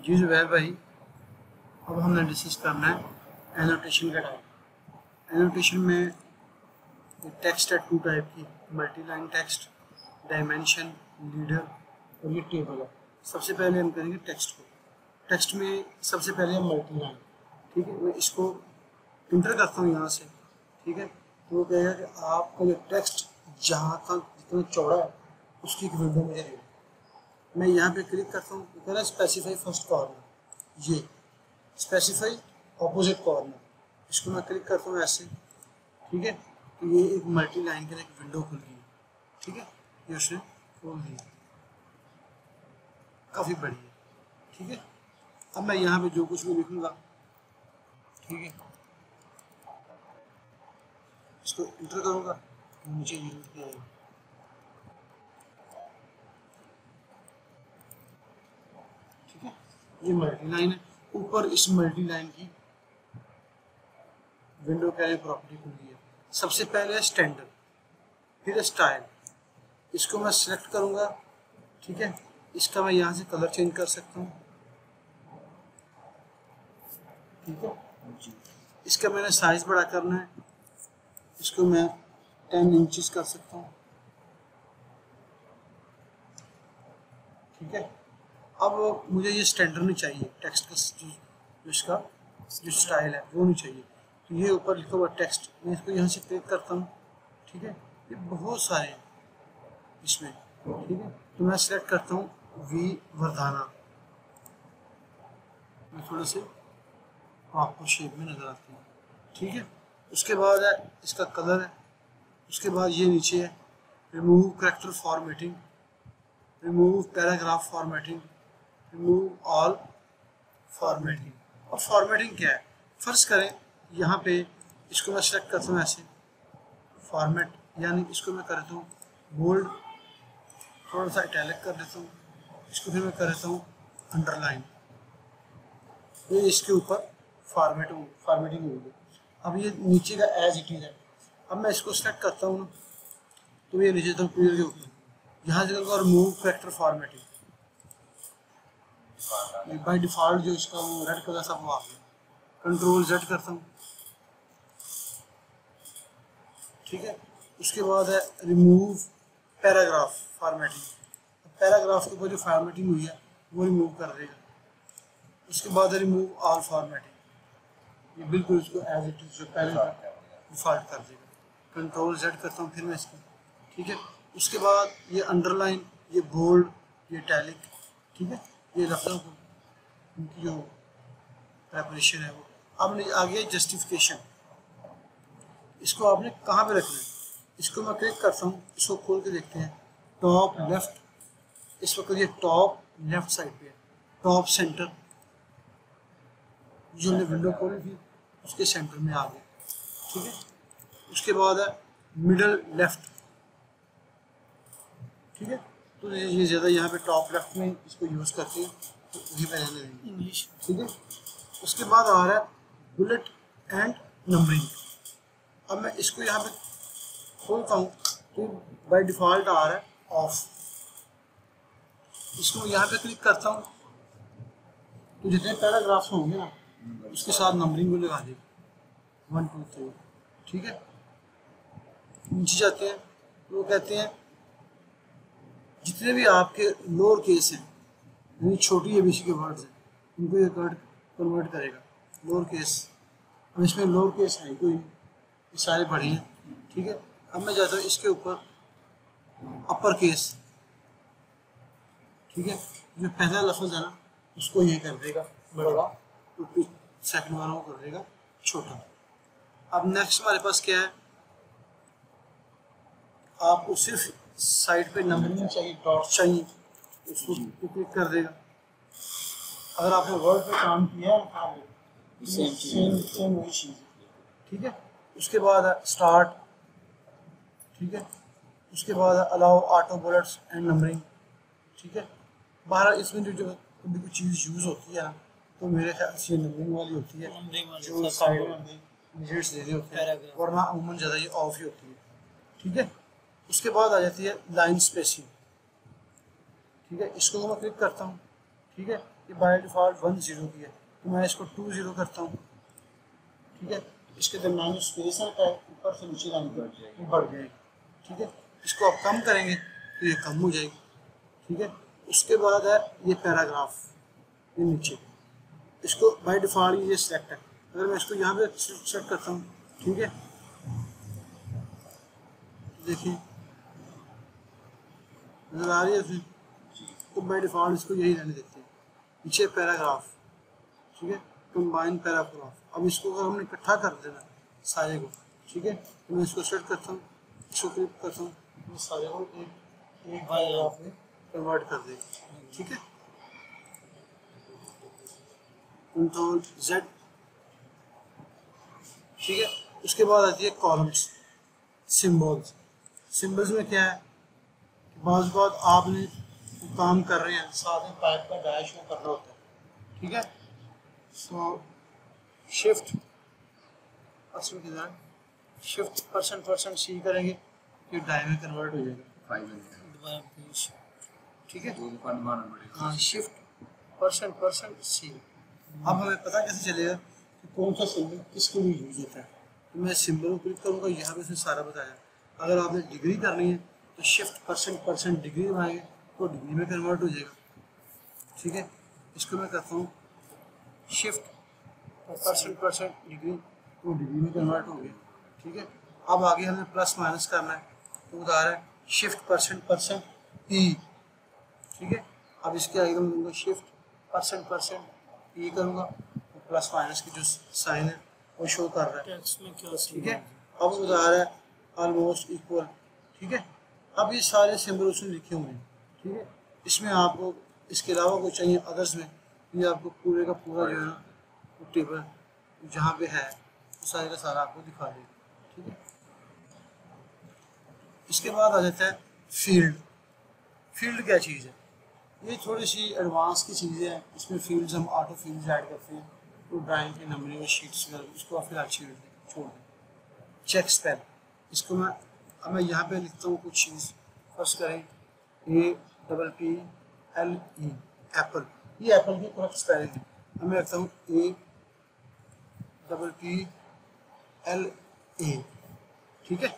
जी ज़ुबैर भाई, अब हमने डिस्कस करना है एनोटेशन का टाइप। एनोटेशन में टेक्स्ट है टू टाइप की, multi line text, dimension, leader और ये टेबल है। सबसे पहले हम करेंगे टेक्स्ट को। टेक्स्ट में सबसे पहले हम मल्टी लाइन, ठीक है, मैं इसको इंटर करता हूँ यहाँ से, ठीक है। तो वो कहेगा कि आपका जो टेक्स्ट जहाँ तक जितना चौड़ा है उसकी एक विंडो मुझे दे। मैं यहाँ पे क्लिक करता हूँ, तो कह रहा है स्पेसिफाई फर्स्ट कॉर्नर, ये स्पेसिफाई ऑपोजिट कॉर्नर, इसको मैं क्लिक करता हूँ ऐसे, ठीक है। तो ये एक मल्टी लाइन के लिए एक विंडो खुल गई, ठीक है, ये उसने खोल दी, काफ़ी बड़ी है, ठीक है। अब मैं यहाँ पे जो कुछ भी लिखूँगा, ठीक है, इसको इंटर करूँगा, नीचे ये लिख जाएगा, ठीक है। ये मल्टी लाइन है। ऊपर इस मल्टी लाइन की विंडो का प्रॉपर्टी खुल गई है। सबसे पहले है स्टैंडर्ड, फिर है स्टाइल, इसको मैं सिलेक्ट करूँगा, ठीक है। इसका मैं यहाँ से कलर चेंज कर सकता हूँ, ठीक है। इसका मैंने साइज बड़ा करना है, इसको मैं 10 इंचेस कर सकता हूँ, ठीक है। अब मुझे ये स्टैंडर्ड नहीं चाहिए, टेक्स्ट का जो इसका जो स्टाइल है वो नहीं चाहिए। तो ये ऊपर लिखा हुआ टेक्स्ट, मैं इसको यहाँ से क्लिक करता हूँ, ठीक है। ये बहुत सारे हैं इसमें, ठीक है। तो मैं सिलेक्ट करता हूँ वी वर्धाना, मैं थोड़ा से आपको शेप में नज़र आती है, ठीक है। उसके बाद है इसका कलर है, उसके बाद ये नीचे है remove character formatting, remove paragraph formatting, remove all formatting. और फॉर्मेटिंग क्या है, फर्ज करें यहाँ पे इसको मैं सेलेक्ट करता हूँ ऐसे फॉर्मेट, यानी इसको मैं कर देता हूँ बोल्ड, थोड़ा सा इटैलिक कर देता हूँ, इसको फिर मैं कर देता हूँ अंडरलाइन, ये इसके ऊपर फॉर्मेटिंग होगी। अब ये नीचे का एज इट इज है। अब मैं इसको सेलेक्ट करता हूँ, तो ये नीचे तक क्लियर के ऊपर यहाँ से करूँगा remove character formatting, by default जो इसका वो रेड कलर सा वो आ गया, कंट्रोल Z करता हूँ, ठीक है। उसके बाद है रिमूव पैराग्राफ फॉर्मेटिंग, पैराग्राफ के ऊपर जो फॉर्मेटिंग हुई है वो रिमूव कर देगा। उसके बाद है रिमूव ऑल फॉर्मेटिंग, ये बिल्कुल इसको एज इट इज जो पहले था डिफ़ॉल्ट कर देगा। कंट्रोल Z करता हूँ फिर मैं इसको, ठीक है। उसके बाद ये अंडरलाइन, ये बोल्ड, ये इटैलिक, ठीक है, ये लफ्ज़ों को उनकी जो प्रेपरेशन है वो। अब आ गया जस्टिफिकेशन, इसको आपने कहाँ पे रखना है, इसको मैं क्लिक करता हूँ, इसको खोल के देखते हैं, टॉप लेफ्ट, इस वक्त ये टॉप लेफ्ट साइड पे है, टॉप सेंटर, जो हमने विंडो खोली थी उसके सेंटर में आ गया, ठीक है। उसके बाद है मिडल लेफ्ट, ठीक है। तो ये ज़्यादा यहाँ पे टॉप लेफ्ट में इसको यूज़ करते हैं, तो वही पहले लेंगे इंग्लिश, ठीक है। उसके बाद आ रहा है बुलेट एंड नंबरिंग। अब मैं इसको यहाँ पे खोलता हूँ तो बाय डिफ़ॉल्ट आ रहा है ऑफ, इसको यहाँ पे क्लिक करता हूँ तो जितने पैराग्राफ्स होंगे ना उसके साथ नंबरिंग को लगा देगा 1 2 3, ठीक है। नीचे जाते हैं, वो कहते हैं जितने भी आपके लोअर केस हैं, यानी छोटी एबीसी के वर्ड्स हैं, उनको ये कन्वर्ट करेगा लोअर केस। अब इसमें लोअर केस है कोई, ये सारे बड़े हैं, ठीक है। अब मैं जाता हूँ इसके ऊपर अपर केस, ठीक है, जो पहला लफ्ज़ है ना उसको ये कर देगा बड़ा, तो सेकंड वाला को कर देगा छोटा। अब नेक्स्ट हमारे पास क्या है, आपको सिर्फ साइड पे नंबरिंग चाहिए, डॉट चाहिए, उसको क्लिक कर देगा। अगर आपने वर्ड पे काम किया है सेम वही चीज़, ठीक है। उसके बाद है स्टार्ट, ठीक है। उसके बाद है allow auto bullets and numbering, ठीक है। 12 इसमें जो कभी कोई चीज़ यूज़ होती है ना तो मेरे ख्याल से नंबरिंग वाली होती है, जो साइड में डिजिट्स दे रहे होते हैं, वरना अमूमन ज़्यादा ये ऑफ ही होती है, ठीक है। उसके बाद आ जाती है लाइन स्पेसिंग, ठीक है, इसको मैं क्लिक करता हूँ, ठीक है, ये बाय डिफ़ॉल्ट 1 0 की है, तो मैं इसको 2 0 करता हूँ, ठीक है, इसके दरम्यान जो स्पेस है ऊपर से नीचे लाइन बढ़ जाएगी, ठीक है, इसको आप कम करेंगे तो ये कम हो जाएगी, ठीक है। उसके बाद है ये पैराग्राफ, ये नीचे, इसको बाय डिफ़ॉल्ट ये सिलेक्ट है, अगर मैं इसको यहाँ पे सेट करता हूँ, ठीक है, देखिए नजर आ रही है उसमें, तो बाय डिफ़ॉल्ट इसको यही रहने देते हैं, नीचे पैराग्राफ, ठीक है, कंबाइन पैराग्राफ। अब इसको अगर हमने इकट्ठा कर देना सारे को, ठीक है, तो मैं इसको सेट करता हूँ, इसको क्लिक करता हूँ, ये सारे को एक पैराग्राफ में कन्वर्ट कर देगा, ठीक है, कंट्रोल Z, ठीक है। उसके बाद आती है कॉलम्स, सिम्बल्स। सिम्बल्स में क्या है कि बाज़ बात आपने काम कर रहे हैं, साथ में पाइप का डैश को करना होता है, ठीक है, सो शिफ्ट शिफ्ट C करेंगे, ये डाई में कन्वर्ट हो जाएगा, ठीक है, हाँ, शिफ्ट C। अब हमें पता कैसे चलेगा कि कौन सा सिंबल किसके लिए यूज होता है, तो मैं सिंबल को क्लिक करूँगा, यहाँ पे उसने सारा बताया। अगर आपने डिग्री करनी है तो शिफ्ट डिग्री दबाएंगे तो डिग्री में कन्वर्ट हो जाएगा, ठीक है, इसको मैं करता हूँ शिफ्ट डिग्री, तो डिग्री में कन्वर्ट हो गया, ठीक है। अब आगे हमें प्लस माइनस करना है, तो उदाहरण शिफ्ट E, ठीक है। अब इसके आगे मैं दूंगा शिफ्ट E करूँगा, तो प्लस माइनस की जो साइन है वो शो कर रहा है, ठीक है। अब बता रहा है ऑलमोस्ट इक्वल, ठीक है। अब ये सारे सिंबल उसने लिखे हुए हैं, ठीक है। इसमें आपको इसके अलावा कुछ चाहिए अदर्स में, ये आपको पूरे का पूरा जो है ना टेबल जहाँ पे है वो सारे का सारा आपको दिखा देगा, ठीक है। इसके बाद आ जाता है फील्ड। फील्ड क्या चीज़ है, ये थोड़ी सी एडवांस की चीज़ें हैं, इसमें फील्ड्स हम ऑटो फील्ड्स ऐड करते हैं, तो ड्राइंग की नंबरिंग शीट्स वगैरह इसको आप फिलहाल छोड़ दें। चेक स्पेल, इसको अब मैं यहाँ पे लिखता हूँ कुछ चीज़, फर्स्ट करें APPLE एप्पल, ये एप्पल की करेक्ट स्पेलिंग है। अब मैं लिखता हूँ APPLA, ठीक है।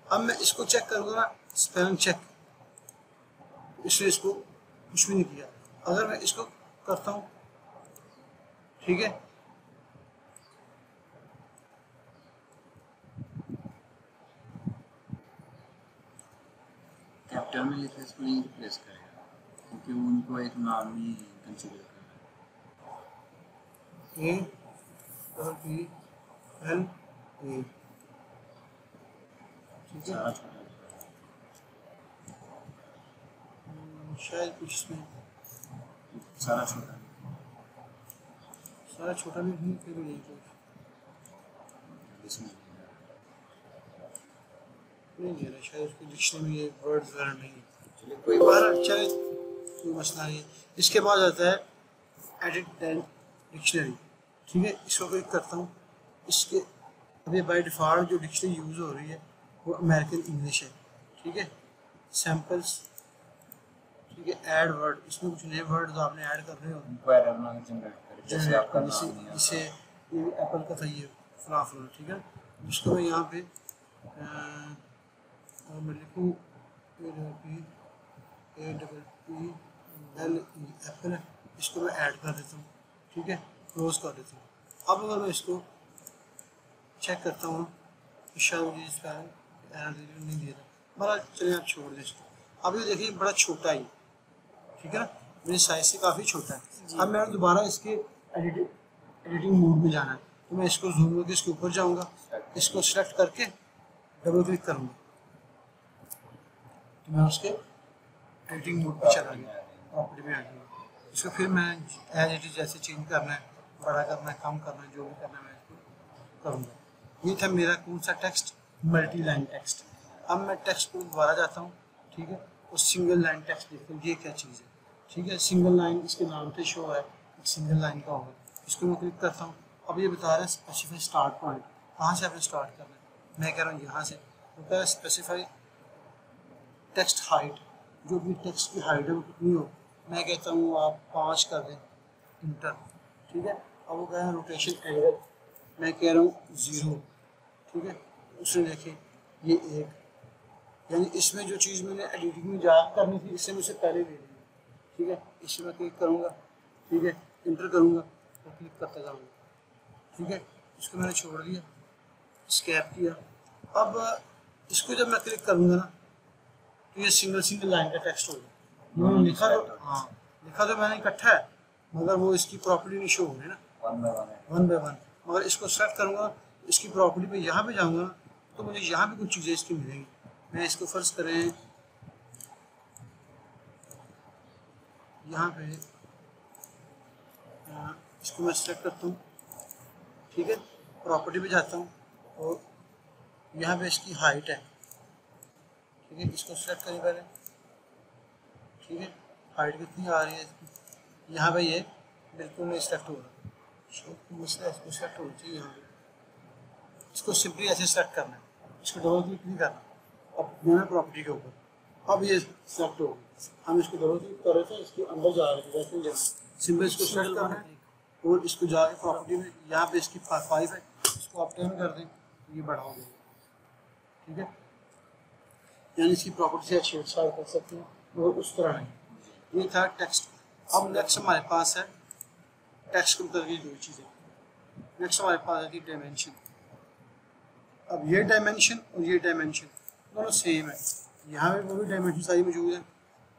अब मैं इसको चेक करूँगा ना, स्पेलिंग चेक, इसलिए इसको कुछ भी नहीं किया। अगर मैं इसको करता हूँ, ठीक है, कैपिटल में लिखे इसको नहीं रिप्लेस करेगा, क्योंकि उनको एक नाम ही कंसीडर करना है। APPLA, ठीक है, शायद कुछ इसमें सारा छोटा नहीं, फिर भी नहीं इसमें दे रहा, शायद उसकी डिक्शनरी में ये वर्ड्स वगैरह नहीं है। चलिए कोई बात, चले कोई मसला नहीं है। इसके बाद आता है एडिट डिक्शनरी, ठीक है, इसको क्लिक करता हूँ। इसके अभी बाय डिफ़ॉल्ट जो डिक्शनरी यूज़ हो रही है वो अमेरिकन इंग्लिश है, ठीक है। सैम्पल्स, ठीक है, ऐड वर्ड, इसमें कुछ नए वर्ड जो आपने ऐड करने हो उनको एरर ना जनरेट करे, जैसे आपका नाम नहीं आता, जैसे ये एप्पल का था, ये फला, ठीक है। इसको मैं यहाँ पे मैं लिखूँ APPLE एप्पल है, इसको मैं ऐड कर देता हूँ, ठीक है, क्लोज कर देता हूँ। अब अगर मैं इसको चेक करता हूँ तो शायद मुझे इसका एरर नहीं दे रहा, बड़ा चलिए आप छोड़ दें इसको। अब ये देखिए बड़ा छोटा ही, ठीक है ना, मेरे साइज से काफ़ी छोटा है। अब मैंने दोबारा इसके एडिटिंग मोड में जाना है, तो मैं इसको जूम करके इसके ऊपर जाऊँगा, इसको सेलेक्ट करके डबल क्लिक करूँगा, तो मैं उसके एडिटिंग मोड पे चला गया, प्रॉपर्टी में आ गया। इसको फिर मैं एज इट इज जैसे चेंज करना है, बड़ा करना है, कम करना है, जो भी करना है मैं इसको करूँगा। ये था मेरा कौन सा टेक्स्ट, मल्टी लाइन टेक्स्ट। अब मैं टेक्स्ट को दोबारा जाता हूँ, ठीक है, और सिंगल लाइन टेक्स्ट देखते हैं ये क्या चीज़ है, ठीक है। सिंगल लाइन इसके नाम से शो है, सिंगल लाइन का होगा, इसको मैं क्लिक करता हूँ। अब ये बता रहा है स्पेसिफाई स्टार्ट पॉइंट, कहाँ से आपने स्टार्ट करना है, मैं कह रहा हूँ यहाँ से, तो कह रहा है स्पेसिफाई टेक्स्ट हाइट, जो भी टेक्स्ट की हाइट है वो कितनी हो, मैं कहता हूँ आप 5 कर दें, इंटर। ठीक है, अब वो कह रहे हैं रोटेशन एंगल, मैं कह रहा हूँ 0। ठीक है, उसने देखे ये 1, यानी इसमें जो चीज़ मैंने एडिटिंग में जा करनी थी इससे मुझसे पहले ले ली। ठीक है, इसमें मैं क्लिक करूँगा। ठीक है, इंटर करूँगा और क्लिक करता जाऊँगा। ठीक है, इसको मैंने छोड़ दिया, स्कैप किया। अब इसको जब मैं क्लिक करूँगा ना तो ये सिंगल लाइन का टेक्स्ट होगा। लिखा तो हाँ, लिखा तो मैंने इकट्ठा है, मगर वो इसकी प्रॉपर्टी नहीं शो हो रही ना, वन बाय वन। मगर इसको सेलेक्ट करूँगा, इसकी प्रॉपर्टी पे यहाँ पे जाऊँगा तो मुझे यहाँ पे कुछ चीज़ें इसकी मिलेंगी। मैं इसको फर्ज करें यहाँ पे, इसको मैं सेलेक्ट करता हूँ। ठीक है, प्रॉपर्टी पे जाता हूँ और यहाँ पे इसकी हाइट है। ठीक है, इसको सेलेक्ट करें पहले। ठीक है, हाइट कितनी आ रही है इसकी, यहाँ पे ये बिल्कुल नहीं सेलेक्ट हो रहा, मसला इसको सेलेक्ट होना चाहिए यहाँ पे। इसको सिंपली ऐसे सेलेक्ट करना है, इसको डबल क्लिक नहीं करना। अब मैंने प्रॉपर्टी के ऊपर, अब ये सेलेक्ट हो गई। हम इसको डबल क्लिक कर रहे थे, इसके अंदर जा रहे थे, वैसे जाना सिंपल इसको सेलेक्ट करना है और इसको जाके प्रॉपर्टी में यहाँ पे इसकी 5 है, इसको आप 10 कर दें, ये बढ़ा हो गया। ठीक है, यानी इसकी प्रॉपर्टी से छेड़छाड़ कर सकते हैं मगर उस तरह नहीं। ये था टेक्स्ट। अब नेक्स्ट हमारे पास है टेक्स्ट को करके 2 चीज़ें। नेक्स्ट हमारे पास है डायमेंशन। अब ये डायमेंशन और ये डायमेंशन दोनों सेम है, यहाँ पे वो भी डायमेंशन सारी मौजूद है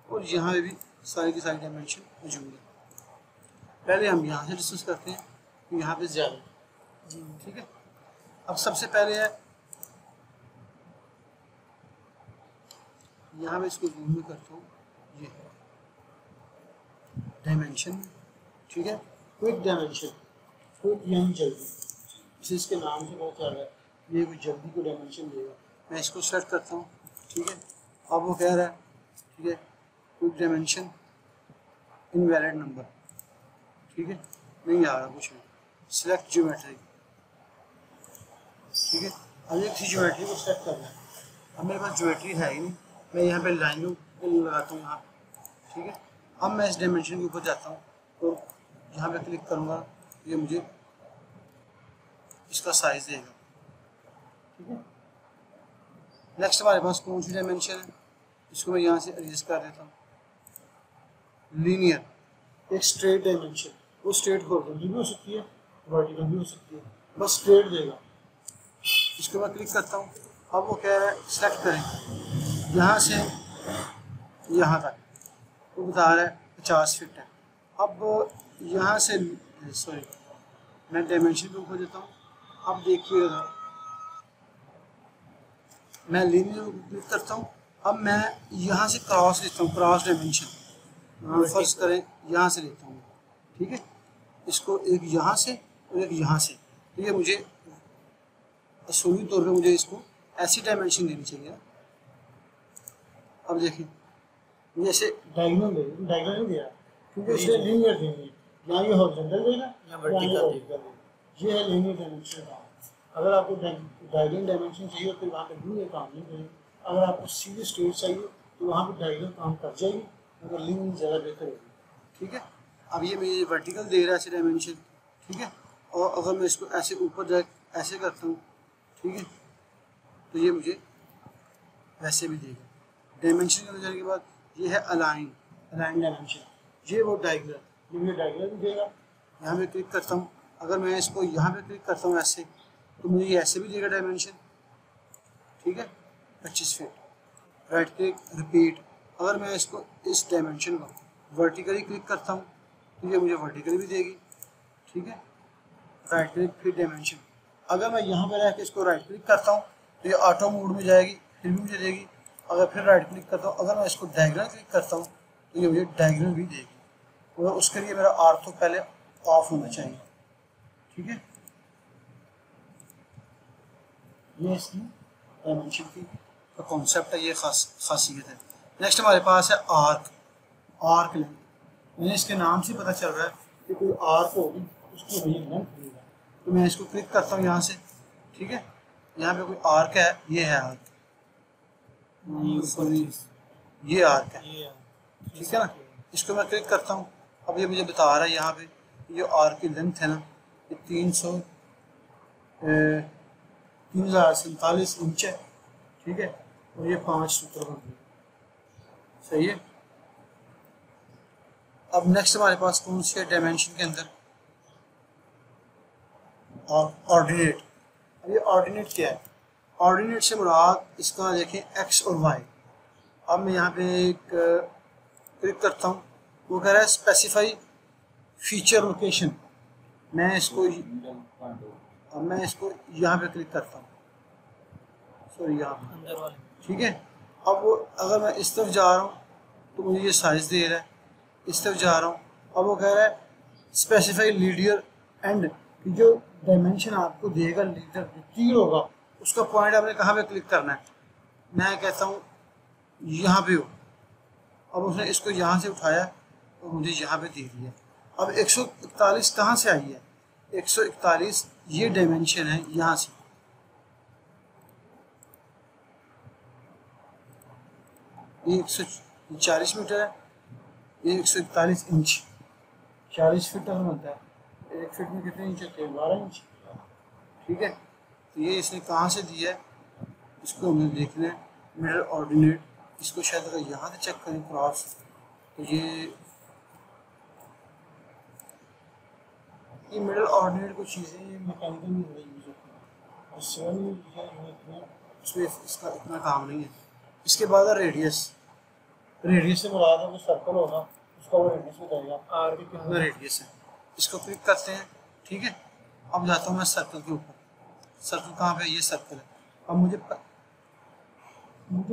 और यहाँ पे भी सारी की सारी डायमेंशन मौजूद है। पहले हम यहाँ से डिस्कस करते हैं कि यहाँ पे ज़्यादा। ठीक है, अब सबसे पहले है यहाँ पे, इसको जूम में करता हूँ, ये डायमेंशन। ठीक है, क्विक डायमेंशन, क्विक यानी जल्दी, इसे इसके नाम से बहुत चल रहा है, ये कोई जल्दी को डायमेंशन देगा। मैं इसको सेट करता हूँ। ठीक है, अब वो कह रहा है, ठीक है, क्विक डायमेंशन इनवैलिड नंबर। ठीक है, नहीं आ रहा कुछ नहीं, सिलेक्ट ज्योमेट्री। ठीक है, अब एक थी ज्योमेट्री को सेलेक्ट करना है। अब मेरे पास ज्योमेट्री है ही नहीं, मैं यहाँ पे लाइनों लगाता हूँ यहाँ पे। ठीक है, अब मैं इस डायमेंशन के ऊपर जाता हूँ तो यहाँ पे क्लिक करूँगा, ये मुझे इसका साइज देगा। ठीक है, नेक्स्ट हमारे पास कौन सी डायमेंशन है, इसको मैं यहाँ से एडजस्ट कर देता हूँ। लीनियर, एक स्ट्रेट डायमेंशन, वो स्ट्रेट हॉरिजॉन्टल भी हो सकती है, वर्टिकल भी हो सकती है, बस स्ट्रेट देगा। इसको मैं क्लिक करता हूँ। अब वो कह रहा है सेलेक्ट करें यहाँ से यहाँ तक, वो बता रहा है 50 फीट है। अब यहाँ से सॉरी, मैं डायमेंशन के ऊपर देता हूँ। अब देखिएगा मैं लीनियर को क्लिक करता हूँ। अब मैं यहाँ से क्रॉस लेता हूँ, क्रॉस डायमेंशन फर्ज करें यहाँ से लेता हूँ। ठीक है, इसको एक यहाँ से और एक यहाँ से, तो ये मुझे असूली तौर पे मुझे इसको ऐसी डायमेंशन देनी चाहिए। अब देखिए जैसे डायगोनल नहीं दे रहा क्योंकि इसने लीनियर देनी है, यहाँ ये हॉरिजॉन्टल देगा या वर्टिकल देगा। ये है लीनियर डायमेंशन का। अगर आपको डायगोनल डायमेंशन चाहिए तो वहाँ पे लीनियर काम नहीं करेगा। अगर आपको सीधे स्ट्रेट चाहिए तो वहाँ पे डायगोनल काम कर जाएगी, मगर लीनियर ज़्यादा बेहतर होगी। ठीक है, अब ये मुझे वर्टिकल दे रहा है ऐसे डायमेंशन। ठीक है, और अगर मैं इसको ऐसे ऊपर जाए ऐसे करता हूँ, ठीक है, तो ये मुझे वैसे भी देगा। डायमेंशन के जाने के बाद ये है अलाइन डायमेंशन, ये वो डायगोनल, ये मुझे डायगोनल भी देगा। यहाँ पे क्लिक करता हूँ, अगर मैं इसको यहाँ पे क्लिक करता हूँ ऐसे, तो मुझे ये ऐसे भी देगा डायमेंशन। ठीक है, 25 फीट। राइट क्लिक रिपीट, अगर मैं इसको इस डायमेंशन को वर्टिकली क्लिक करता हूँ तो ये मुझे वर्टिकली भी देगी। ठीक है, राइट क्लिक फिर डायमेंशन, अगर मैं यहाँ पर रह के इसको राइट क्लिक करता हूँ तो ये ऑटो मोड में जाएगी, फिर भी मुझे देगी। अगर फिर राइट क्लिक करता हूँ, अगर मैं इसको डायगोनल क्लिक करता हूँ तो ये मुझे डायगोनल भी देगी। और उसके लिए मेरा आर्थो पहले ऑफ होना चाहिए। ठीक है, ये इसकी डायमेंशन की कॉन्सेप्ट है, ये खासियत है। नेक्स्ट हमारे पास है आर्क लेंथ। मुझे इसके नाम से पता चल रहा है कि कोई आर्क होगी उसकी वही लेंथ देगा। तो मैं इसको क्लिक करता हूँ यहाँ से। ठीक है, यहाँ पे कोई आर्क है, ये है आर्क, ये आर्क है। ठीक है ना, इसको मैं क्लिक करता हूँ। अब ये मुझे बता रहा है यहाँ पे ये आर की लेंथ है ना, ये 3047 इंच है, ठीक है, और ये 5 सूत्र बन गए, सही है। अब नेक्स्ट हमारे पास कौन सी है डायमेंशन के अंदर, और ऑर्डिनेट। अब ये ऑर्डिनेट क्या है, ऑर्डिनेट से मुराद इसका देखें एक्स और वाई। अब मैं यहाँ पे एक क्लिक करता हूँ, वो कह रहा है स्पेसिफाई फीचर लोकेशन। मैं इसको अब मैं इसको यहाँ पे क्लिक करता हूँ, सॉरी यहाँ पे, ठीक है। अब वो अगर मैं इस तरफ जा रहा हूँ तो मुझे ये साइज दे रहा है, इस तरफ जा रहा हूँ अब वो कह रहा है स्पेसिफाई लीडर एंड, कि जो डायमेंशन आपको देगा लीडर तीर होगा उसका पॉइंट आपने कहाँ पे क्लिक करना है। मैं कहता हूँ यहाँ पे हो। अब उसने इसको यहाँ से उठाया और मुझे यहाँ पे दे दिया। अब 141 कहाँ से आई है, 141 ये डायमेंशन है यहाँ से, ये 140 मीटर है, ये 141 इंच, 40 फीट अगर बनता है, 1 फीट में कितने इंच होते हैं, 12 इंच, ठीक है। तो ये इसने कहाँ से दिया है, इसको हमें देखना है मिडल ऑर्डिनेट। इसको शायद अगर यहाँ से चेक करें क्रॉस, तो ये मिडल ऑर्डिनेट कुछ चीज़ें ये मैकेनिकल में यूज होती हैं और सिविल में इसमें इसका इतना काम नहीं है। इसके बाद है रेडियस। रेडियस से मुराद है कोई सर्कल होगा उसका वो रेडियस बताएगा आर के कितना रेडियस है। इसको क्लिक करते हैं, ठीक है। अब जाता हूँ मैं सर्कल के ऊपर। सर्कल कहाँ पे है, ये सर्कल है। अब मुझे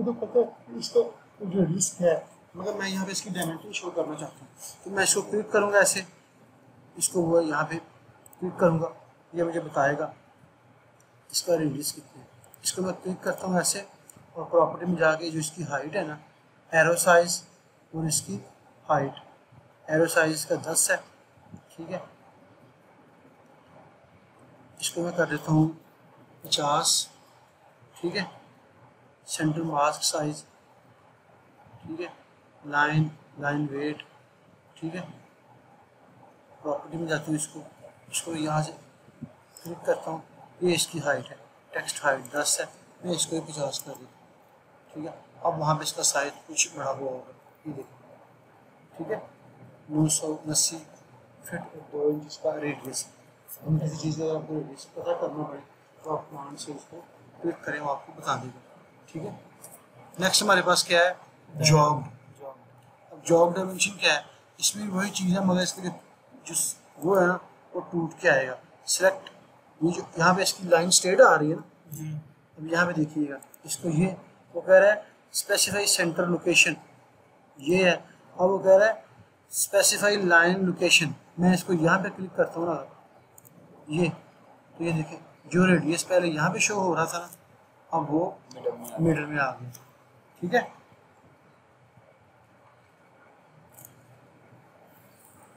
तो पता है इसका रेडियस क्या है, मगर मैं यहाँ पे इसकी डायमेंशन शो करना चाहता हूँ, तो मैं इसको क्लिक करूँगा ऐसे, इसको वो यहाँ पे क्लिक करूँगा, ये मुझे बताएगा इसका रेडियस कितना है। इसको मैं क्लिक करता हूँ ऐसे, और प्रॉपर्टी में जाके जो इसकी हाइट है ना, एरो साइज और इसकी हाइट, एरो साइज इसका 10 है, ठीक है। इसको मैं कर देता हूँ 50, ठीक है। सेंटर मास्क साइज, ठीक है। लाइन वेट, ठीक है। प्रॉपर्टी में जाती हूँ, इसको यहाँ से क्लिक करता हूँ, ये इसकी हाइट है, टेक्स्ट हाइट 10 है, मैं इसको 50 कर देता हूँ, ठीक है। अब वहाँ पे इसका साइज कुछ बड़ा हुआ होगा, ये देखो, ठीक है। 980 फीट और 2 इंच इसका रेडियस। हम किसी चीज़ का आपको रेडियस पता करना पड़े तो आप कमांड से उसको क्लिक करें, वो आपको बता देगा, ठीक है। नेक्स्ट हमारे पास क्या है, जॉब। अब जॉब डायमेंशन क्या है, इसमें वही चीज़ है मगर इसके जो वो है ना वो टूट के आएगा। सिलेक्ट, ये जो यहाँ पे इसकी लाइन स्ट्रेट आ रही है ना, अब यहाँ पे देखिएगा इसको, ये वो कह रहा है स्पेसिफाई सेंटर लोकेशन, ये है। अब वो कह रहा है स्पेसिफाई लाइन लोकेशन, मैं इसको यहाँ पे क्लिक करता हूँ ना, ये तो ये देखिए जो रेडियस पहले यहाँ पे शो हो रहा था ना, अब वो मिडल में आ गया, ठीक है।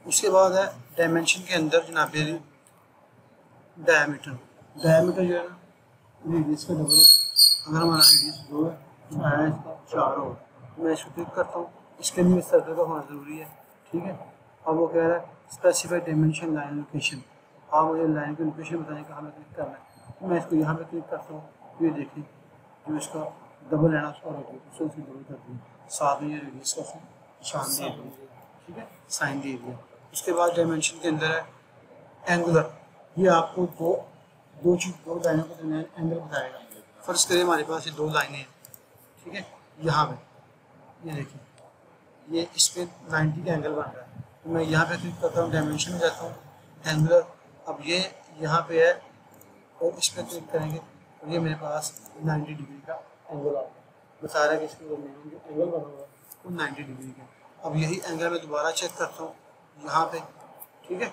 उसके बाद है डायमेंशन के अंदर जनाब डायमीटर। डायमीटर जो है ना रेडियस का डबल, अगर हमारा रेडियस 2 है तो आया इसका 4 हो, तो मैं इसको क्लिक करता हूँ, इसके लिए सर्कल का होना ज़रूरी है, ठीक है। अब वो कह रहा है स्पेसिफाई डायमेंशन लाइन लोकेशन, हाँ मुझे लाइन की लोकेशन बताने का हमें क्लिक करना है, तो मैं इसको यहाँ पे क्लिक करता हूँ, ये देखिए जो इसका डबल है ना उसका रेडियस उसको डबल कर दिया, साथ में ये रेडियस का निशान दे दिया, ठीक है, साइन दे दिया। उसके बाद डायमेंशन के अंदर है एंगुलर, ये आपको दो लाइनों के दरमियान एंगल बताएगा। फर्स्ट करें हमारे पास ये 2 लाइनें हैं, ठीक है, यहाँ पे ये देखिए ये इस पर 90 का एंगल बन रहा है, तो मैं यहाँ पे क्लिक करता हूँ, डायमेंशन में जाता हूँ, एंगुलर। अब ये यहाँ पे है और इस पर क्लिक करेंगे तो ये मेरे पास 90 डिग्री का एंगल आ गया, बता रहा है कि इसके दरमियान जो एंगल बना हुआ है वो 90 डिग्री का। अब यही एंगल मैं दोबारा चेक करता हूँ यहाँ पे, ठीक है,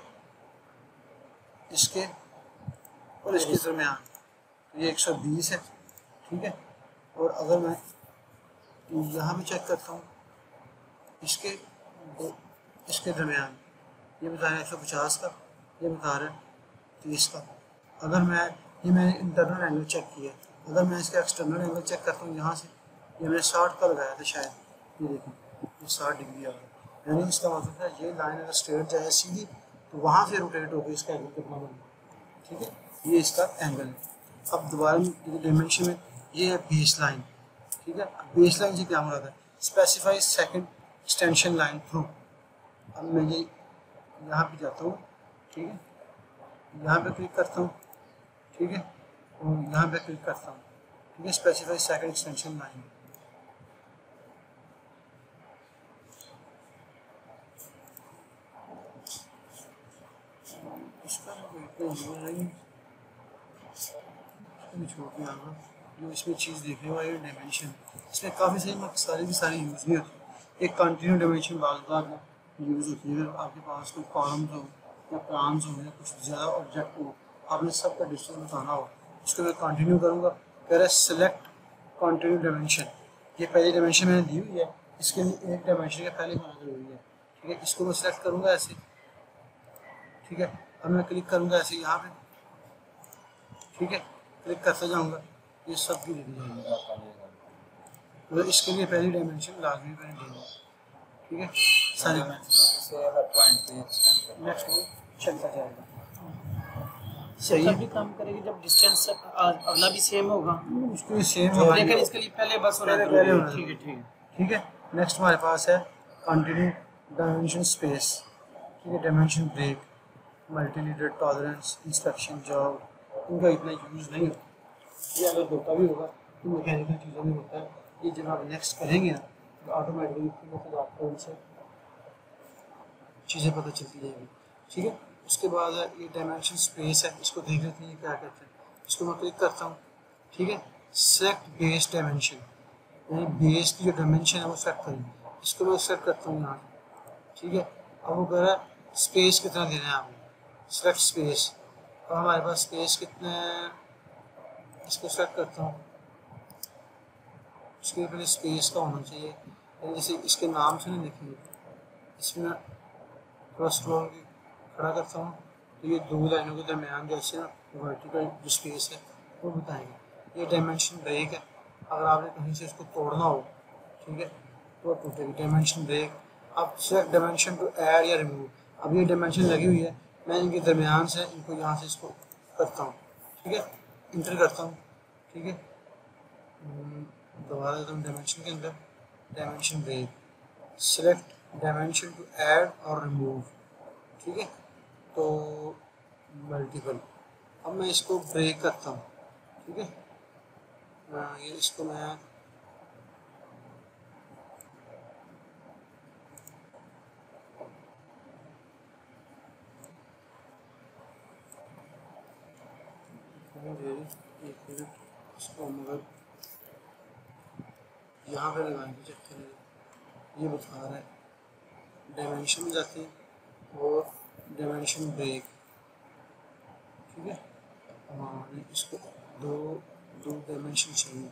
इसके और इसके दरमियान ये 120 है, ठीक है। और अगर मैं यहाँ पे चेक करता हूँ इसके दरमियान, ये बता रहा है 150 का, ये बता रहा है 30 का। अगर मैंने इंटरनल एंगल चेक किया, अगर मैं इसका एक्सटर्नल एंगल चेक करता हूँ यहाँ से, ये मैंने 60 का लगाया था शायद, ये देखो ये 60 डिग्री आ रहा है, यानी इसका मतलब है ये लाइन अगर स्ट्रेट जाए सीधी तो वहाँ से रोटेट होकर इसका एंगल कितना बनेगा, ठीक है, ये इसका एंगल है। अब दोबारा डायमेंशन में ये है बेस लाइन, ठीक है। बेस लाइन से क्या मुराद है, specify second extension line through. अब मैं ये यहाँ पे जाता हूँ, ठीक है, यहाँ पे क्लिक करता हूँ, ठीक है, और यहाँ पे क्लिक करता हूँ, ठीक है, स्पेसिफाई सेकंड एक्सटेंशन लाइन। इसका छोड़ के आऊँगा जो इसमें चीज़ देखने वाली है डायमेंशन, इसमें काफ़ी सारी की सारी यूज़ नहीं होती। एक कंटिन्यू डायमेंशन बार यूज़ होती है। अगर आपके पास कोई कॉलम्स हो या प्लान्स हो या कुछ ज़्यादा ऑब्जेक्ट हो, आपने सबका डिस्टेंस बताना हो, उसको मैं कंटिन्यू करूँगा। कह रहा है सेलेक्ट कंटिन्यू डायमेंशन, ये पहली डायमेंशन मैंने दी हुई है, इसके लिए एक डायमेंशन का पहले होना जरूरी है, ठीक है। इसको मैं सेलेक्ट करूँगा ऐसे, ठीक है। अब मैं क्लिक करूँगा ऐसे यहाँ पे, ठीक है, क्लिक करते जाऊँगा, ये सब भी दिख जाएंगे। तो इसके लिए पहली डायमेंशन लाजमी मैंने देनी, ठीक है, सारे नेक्स्ट में चलता जाएगा। सही तभी काम करेगी जब डिस्टेंस अगला भी सेम होगा, उसके लिए सेम है, लेकिन इसके लिए पहले बस होना पहले होना, ठीक है, ठीक है, ठीक है। नेक्स्ट हमारे पास है कंटिन्यू डायमेंशन स्पेस, ठीक है, dimension break, multi leader tolerance, inspection job, उनका इतना यूज़ नहीं होता। ये अगर होता भी होगा तो मैकेनिकल चीज़ों में होता है। ये जब आप नेक्स्ट करेंगे ना तो ऑटोमेटिकली मतलब आपको उनसे चीज़ें पता चलती जाएगी, ठीक है। उसके बाद ये डायमेंशन स्पेस है, इसको देख लेते हैं क्या कहते हैं। इसको मैं क्लिक करता हूँ, ठीक है, सेलेक्ट बेस डायमेंशन, यानी बेस की जो डायमेंशन है वो सेलेक्ट करेंगे। इसको मैं सेलेक्ट करता हूँ यहाँ, ठीक है। अब वो कह रहा है स्पेस कितना देना है आपको, सेलेक्ट स्पेस। अब हमारे पास स्पेस कितना है, इसको सेलेक्ट करता हूँ। उसके पहले स्पेस का होना चाहिए, जैसे इसके नाम से नहीं लिखेंगे, इसमें थोड़ा स्क्रॉल खड़ा करता हूँ तो ये दो लाइनों के दरमियान जैसे ना वर्टिकल जो स्पेस है वो बताएंगे। ये डायमेंशन ब्रेक है, अगर आपने कहीं से इसको तोड़ना हो, ठीक है, तो टूटेगी डायमेंशन ब्रेक। अब सिलेक्ट डायमेंशन टू ऐड या रिमूव, अब ये डायमेंशन लगी हुई है, मैं इनके दरमियान से इनको यहाँ से इसको करता हूँ, ठीक है, इंटर करता हूँ, ठीक है। दोबारा देता हूँ डायमेंशन के अंदर, dimension break, select dimension to add और रिमूव, ठीक है, तो मल्टीपल। अब मैं इसको ब्रेक करता हूँ, ठीक है, ये इसको मैं एक मिनट इसको मगर यहाँ पे लगाएंगे, चेक करेंगे। ये बता रहा है डायमेंशन में जाते हैं और डायमेंशन ब्रेक, ठीक है। इसको दो डायमेंशन चाहिए,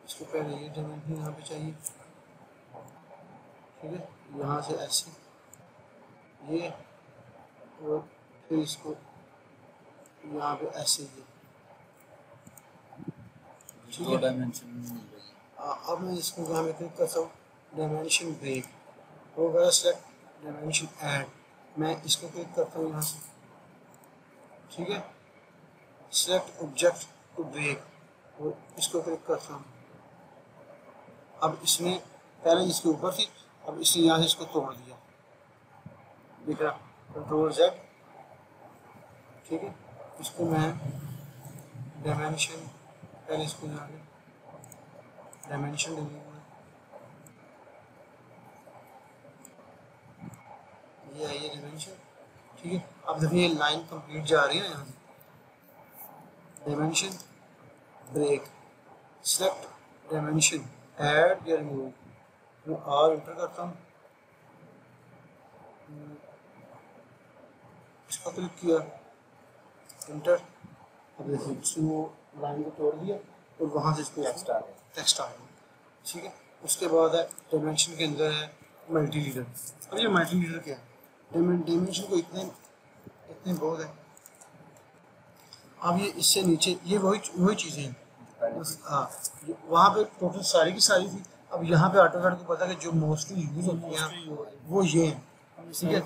इसको पहले ये डायमेंशन यहाँ पे चाहिए, ठीक है, यहाँ से ऐसे ये और फिर इसको यहाँ पे ऐसे ये, ठीक है। अब मैं इसको यहाँ पे क्लिक करता हूँ डायमेंशन ब्रेक, होगा सेलेक्ट डायमेंशन ऐड, मैं इसको क्लिक करता हूँ यहाँ से, ठीक है, सेलेक्ट ऑब्जेक्ट टू ब्रेक और इसको क्लिक करता हूँ। अब इसने पहले इसके ऊपर थी, अब इसने यहाँ से इसको तोड़ दिया, दिख रहा, कंट्रोल जेड, ठीक है। इसको मैं डायमेंशन पहले इसको यहाँ पे डायमेंशन देंगे, ये आई है डायमेंशन, ठीक है। अब देखिए ये लाइन कंप्लीट जा रही है ना यहाँ से, dimension break, select dimension add या रिमूव, मैं और इंटर करता हूँ, इसको क्लिक किया, इंटर। अब देखिए इसने वो लाइन को तोड़ दिया और वहाँ से इसको टेक्स्ट आ गया, ठीक है। उसके बाद है डायमेंशन के अंदर है मल्टी लीडर। अब ये मल्टी लीडर क्या है, डायमेंशन को इतने बहुत है। अब ये इससे नीचे ये वही चीज़ें हैं, हाँ, वहाँ पे टोटल सारी की सारी थी, अब यहाँ पे AutoCAD को पता है कि जो मोस्टली यूज होती हैं वो ये हैं, ठीक है।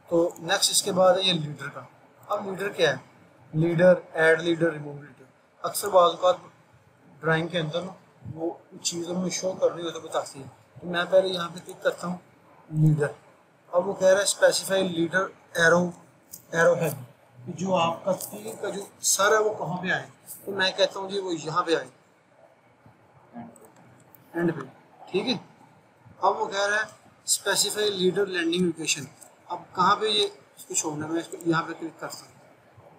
तो नेक्स्ट इसके बाद है ये लीडर का। अब लीडर क्या है? Leader, add leader, remove leader. अक्सर बाज़ औक़ात ड्राइंग के अंदर ना वो चीज़ों में शो कर रही हो तो बताती है। तो मैं पहले यहाँ पे क्लिक करता हूँ लीडर। अब वो कह रहा है स्पेसिफाई लीडर एरो हेड, कि जो आपका तीर का जो सर है वो कहाँ पे आए। तो मैं कहता हूँ जी वो यहाँ पे आए, एंड पे, ठीक है। अब वो कह रहा है स्पेसिफाई लीडर लैंडिंग लोकेशन। अब कहाँ पे ये इसको छोड़ना है, मैं इसको यहाँ पे क्लिक करता हूँ।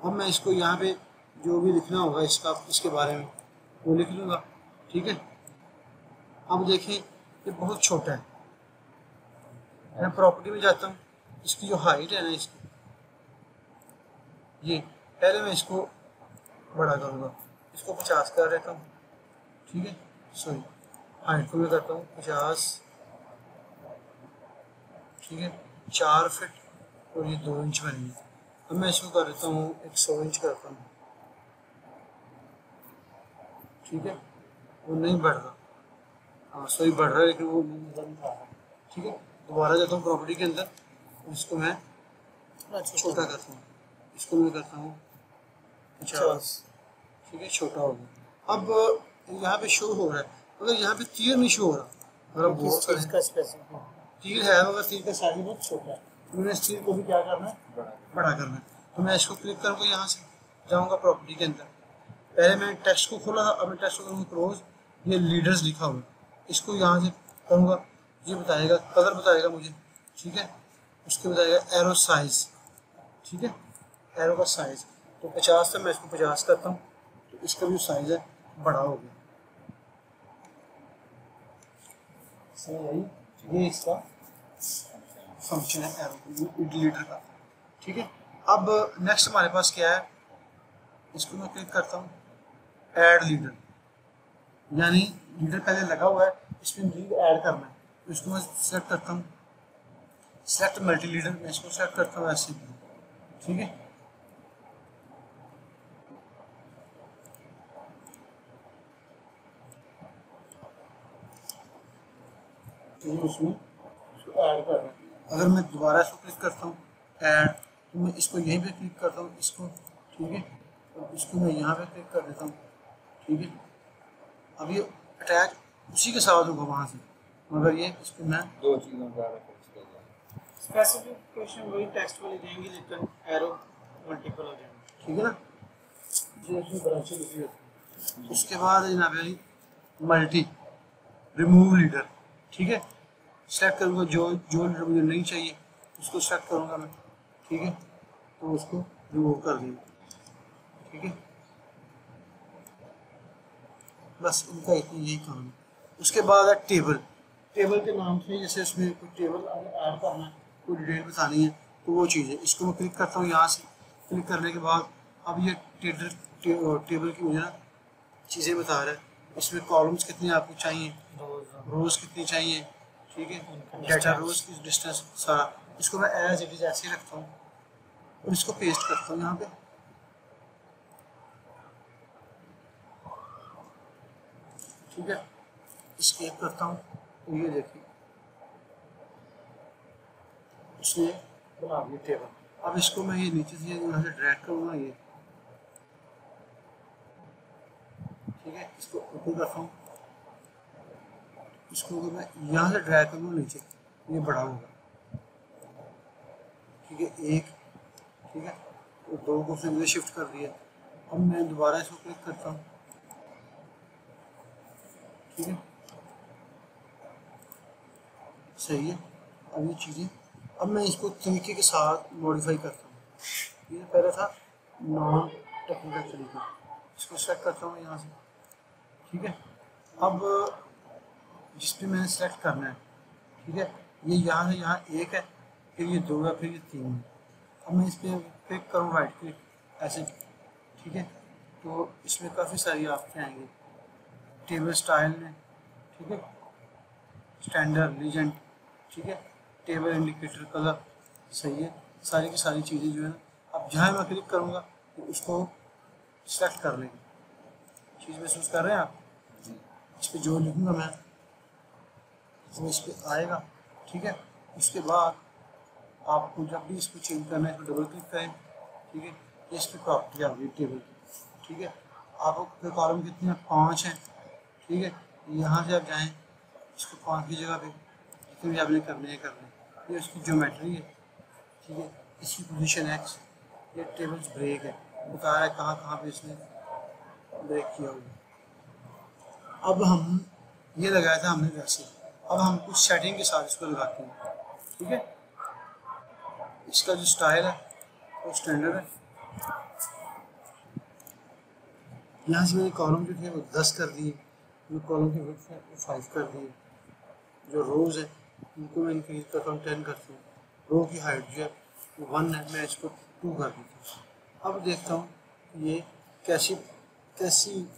अब मैं इसको यहाँ पे जो भी लिखना होगा इसके बारे में वो लिख लूँगा, ठीक है। अब देखें ये बहुत छोटा है। मैं प्रॉपर्टी में जाता हूँ, इसकी जो हाइट है ना इसकी, ये पहले मैं इसको बड़ा करूँगा, इसको 50 कर देता हूँ, ठीक है। सॉरी, हाइट को मैं करता हूँ 50, ठीक है, 4 फीट और ये 2 इंच बनेगी। अब मैं इसको कर देता हूँ 100 इंच करता हूँ, ठीक है। वो नहीं बढ़ रहा, हाँ सॉरी बढ़ रहा है लेकिन वो नज़र नहीं आ रहा, ठीक है। दोबारा जाता हूँ प्रॉपर्टी के अंदर, इसको मैं छोटा करता हूँ, इसको मैं करता हूँ 50, ठीक है, छोटा हो गया। अब यहाँ पे शो हो रहा है मगर यहाँ पे तीर नहीं शो हो रहा। अगर आप गौर करें तीर है मगर तीर का साइज बहुत छोटा है। मैंने इस तीर को भी क्या करना है, बड़ा करना है। तो मैं इसको क्लिक करूँगा, यहाँ से जाऊँगा प्रॉपर्टी के अंदर। पहले मैं टेक्स्ट को खोला था, अब मैं टेक्स्ट को करूँगा क्लोज, ये लीडर्स लिखा हुआ है, इसको यहाँ से करूँगा, ये बताएगा कलर बताएगा मुझे, ठीक है। उसके बताएगा एरो साइज, ठीक है, एरो का साइज। तो 50 था, मैं इसको 50 करता हूँ, तो इसका भी साइज है बड़ा हो गया। समझ आई? ये इसका फंक्शन है एरो लीडर का, ठीक है। अब नेक्स्ट हमारे पास क्या है, इसको मैं क्लिक करता हूँ ऐड लीडर, यानी लीडर पहले लगा हुआ है, इसमें लीड ऐड करना है। तो इसको मैं सेलेक्ट करता हूँ, सेलेक्ट मल्टी लीडर, मैं इसको सेलेक्ट करता हूँ ऐसे, ठीक है। तो उसमें ऐड कर रहा है। अगर मैं दोबारा इसको क्लिक करता हूँ ऐड, तो मैं इसको यहीं पे क्लिक करता हूँ, इसको, ठीक है, और इसको मैं यहाँ पे क्लिक कर देता हूँ, ठीक है। अब ये अटैच उसी के साथ होगा वहाँ से, मगर ये इसको मैं दो चीज़ों का स्पेसिफिकेशन वही टेक्स्ट वाली देंगे लेकिन एरो मल्टीपल हो जाएंगे, ठीक है ना। ये इसमें ब्रांचें लिखी होती हैं। उसके बाद जनाब अली मल्टी रिमूव लीडर, ठीक है। सेलेक्ट करूँगा जो लीडर मुझे नहीं चाहिए उसको सेलेक्ट करूँगा मैं, ठीक है, तो उसको रिमूव कर देंगे, ठीक है। बस इनका इतना यही काम है। उसके बाद है टेबल। टेबल के नाम से जैसे उसमें कोई टेबल ऐड करना है, कोई डिटेल बतानी है, तो वो चीज़ है। इसको मैं क्लिक करता हूँ, यहाँ से क्लिक करने के बाद अब ये टेबल की मुझे ना चीज़ें बता रहा है। इसमें कॉलम्स कितने आपको चाहिए, रोज़ कितनी चाहिए, ठीक है, डाटा रोज़ की डिस्टेंस सारा। इसको मैं एज इट इज़ ऐसे ही रखता हूँ और इसको पेस्ट करता हूँ यहाँ पे, ठीक है। स्केप करता हूँ तो ये देखिए उसने बना दिया टेबल। अब इसको मैं ये नीचे से यहाँ से ड्रैग करूँगा ये, ठीक है। इसको ओपन करता हूँ, इसको अगर मैं यहाँ से ड्रैग करूँगा नीचे ये बड़ा होगा, ठीक है, एक, ठीक है, तो 2 को फिर शिफ्ट कर दिया। अब मैं दोबारा इसको क्लिक करता हूँ, ठीक है, सही है। अब ये चीज़ें अब मैं इसको तरीके के साथ मॉडिफाई करता हूँ। ये पहले था नॉन टेक्निकल तरीका, इसको सेलेक्ट करता हूँ यहाँ से, ठीक है। अब जिस पे मैंने सेलेक्ट करना है, ठीक है, ये यहाँ से यहाँ 1 है, फिर ये 2 है, फिर ये 3 है। अब मैं इस पर क्लिक करूँ राइट क्लिक ऐसे, ठीक है, तो इसमें काफ़ी सारी आपके आएंगे टेबल स्टाइल में, ठीक है, स्टैंडर्ड लीजेंड, ठीक है, टेबल इंडिकेटर कलर, सही है। सारी की सारी चीज़ें जो है ना अब जहाँ मैं क्लिक करूँगा तो उसको सेलेक्ट कर लेंगे। चीज़ महसूस कर रहे हैं आप? इस पर जो लिखूँगा मैं वो इस पर आएगा, ठीक है। उसके बाद आपको जब भी इसको चेंज करना है तो डबल क्लिक करें, ठीक है। इसकी प्रॉपर्टी आ गई टेबल की, ठीक है। आपके कॉलम कितने हैं, 5 हैं, ठीक है। यहाँ से आप जाएँ, इसको 5 की जगह पे जितने भी आपने करने हैं कर लें। ये उसकी ज्योमेट्री है, ठीक है। इसकी पोजीशन एक्स, ये टेबल्स ब्रेक है, बता रहा है कहाँ कहाँ पे इसने ब्रेक किया हुआ। अब हम ये लगाया था हमने वैसे, अब हम कुछ सेटिंग के साथ इसको लगाते हैं, ठीक है। इसका जो स्टाइल है वो स्टैंडर्ड है। यहाँ से मैंने कॉलम जो थे वो 10 कर दिए, मैं कॉलम की विड्थ है वो 5 कर दिए, जो रोज़ है उनको मैं इंक्रीज करता हूँ 10 करता हूँ, रो की हाइट जो है वो 1 है, मैं इसको 2 कर देता हूँ। अब देखता हूँ ये कैसी कैसी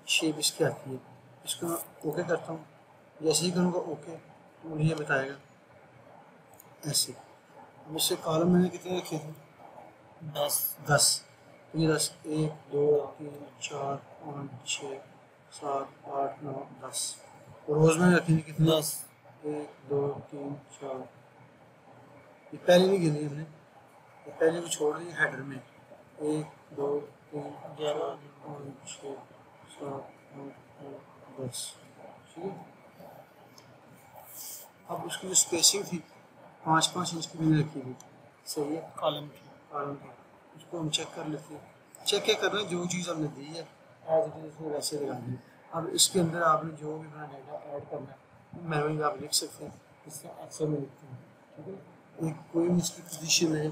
शेप इसकी आती है। इसको मैं ओके करता हूँ, जैसे ही करूँगा ओके तो मुझे ये बताएगा ऐसे। अब इससे कॉलम मैंने कितने रखे थे, 10। तो ये 10, 1 2 3 4 5 6 7 8 9 10। रोज़ में रखे थे कितने, 10। 1 2 3 4, ये पहले नहीं गिनी हमने, ये पहले को छोड़ दी हेडर में। 1 2 3 4 5 6 7 8 9 10, ठीक है। अब उसकी जो स्पेसिंग थी 5-5 इंच की मैंने रखी थी, सही है, कॉलम की। उसको हम चेक कर लेते हैं। चेक क्या करना है, जो चीज़ हमने दी है एज इट इज़ वैसे लगानी है। अब इसके अंदर आपने जो भी अपना डाटा ऐड करना है मैनुअली आप लिख सकते हैं, इससे एक्सेल में लिखते हैं, ठीक है। एक कोई भी इसकी पोजीशन है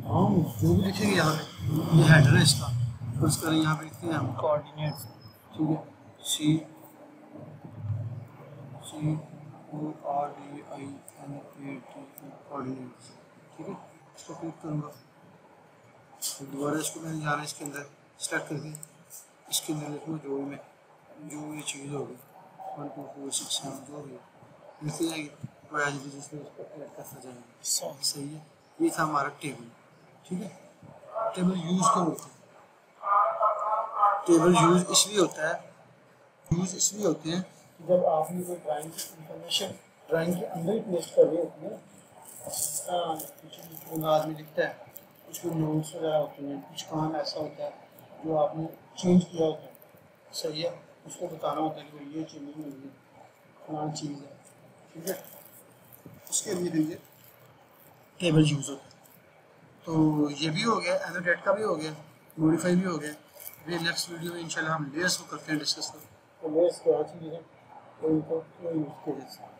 हाँ जो भी लिखेंगे यहाँ पे, ये हेडर है इसका, तो इसका यहाँ पे लिखते हैं हम कोऑर्डिनेट्स, ठीक है। COORDINATE कोऑर्डिनेट्स, ठीक है। इसको क्लिक करूँगा तो दोबारा इसको मैंने जाना है इसके अंदर स्टार्ट करके, इसके अंदर लिखूँगा जो भी मैं जो ये चीज़ होगी 1 2 4 6 7 जो भी लिखी जाएगी वो आज भी जिसमें इसको ऐड करता जाएगा, सही है। ये था हमारा टेबल, ठीक है। टेबल यूज़ क्यों होता है, टेबल यूज़ इसलिए होता है, होते हैं कि जब आपने कोई ड्राइंग की इंफॉर्मेशन ड्राइंग के अंदर ही पेस्ट कर रही होती है, कुछ आदमी लिखता है, कुछ नोट्स वगैरह होते हैं, कुछ काम ऐसा होता है जो आपने चेंज किया होता है, सही है। उसको बताना होता है कि भाई ये चीज़ नहीं हुई है, फलान चीज़ है, ठीक है। उसके लिए टेबल यूज़ होता है। तो ये भी हो गया, एनोटेट का भी हो गया, मॉडिफाई भी हो गया। फिर नेक्स्ट वीडियो में इंशाल्लाह हम लेयर्स को करते हैं डिस्कस। तो लेयर्स क्या चीज़ है, तो इनको यूज़ किया जाता है।